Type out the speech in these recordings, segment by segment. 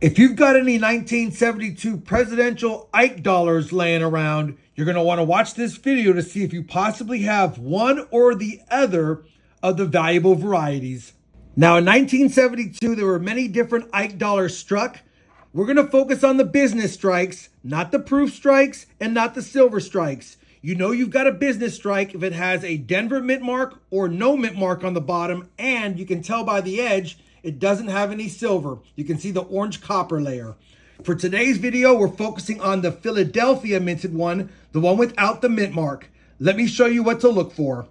If you've got any 1972 presidential Ike dollars laying around, you're going to want to watch this video to see if you possibly have one or the other of the valuable varieties. Now, in 1972, there were many different Ike dollars struck. We're going to focus on the business strikes, not the proof strikes and not the silver strikes. You know you've got a business strike if it has a Denver mint mark or no mint mark on the bottom, and you can tell by the edge it doesn't have any silver. You can see the orange copper layer. For today's video, we're focusing on the Philadelphia minted one, the one without the mint mark. Let me show you what to look for.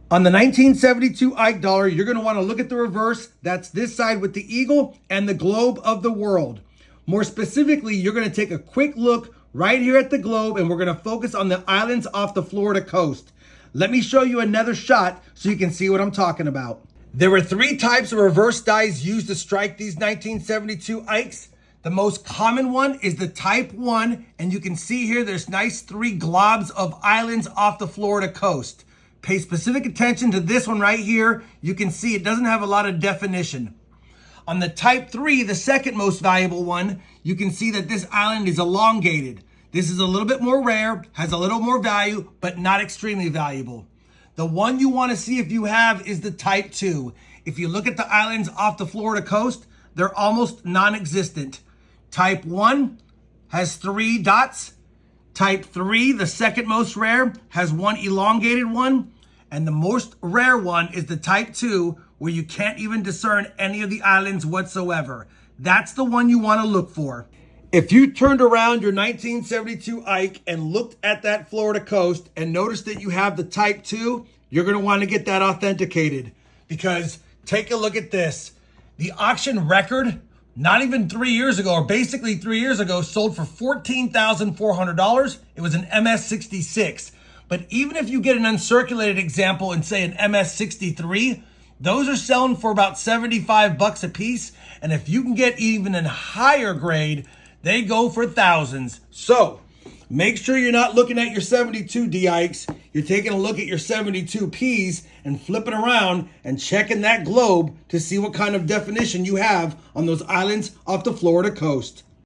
On the 1972 Ike dollar, you're going to want to look at the reverse. That's this side with the eagle and the globe of the world. More specifically, you're going to take a quick look right here at the globe, and we're going to focus on the islands off the Florida coast. Let me show you another shot so you can see what I'm talking about. There were three types of reverse dies used to strike these 1972 Ikes. The most common one is the type 1, and you can see here there's nice three globs of islands off the Florida coast. Pay specific attention to this one right here. You can see it doesn't have a lot of definition. On the type 3, the second most valuable one, you can see that this island is elongated. This is a little bit more rare, has a little more value, but not extremely valuable. The one you want to see if you have is the type 2. If you look at the islands off the Florida coast, they're almost non-existent. Type 1 has 3 dots. Type 3, the second most rare, has one elongated one. And the most rare one is the type 2, where you can't even discern any of the islands whatsoever. That's the one you want to look for. If you turned around your 1972 Ike and looked at that Florida coast and noticed that you have the type 2, you're going to want to get that authenticated, because take a look at this. The auction record, not even 3 years ago, or basically 3 years ago, sold for $14,400. It was an MS-66. But even if you get an uncirculated example and say an MS-63, those are selling for about 75 bucks a piece. And if you can get even a higher grade, they go for thousands. So make sure you're not looking at your 72 D-Ikes. You're taking a look at your 72 Ps and flipping around and checking that globe to see what kind of definition you have on those islands off the Florida coast.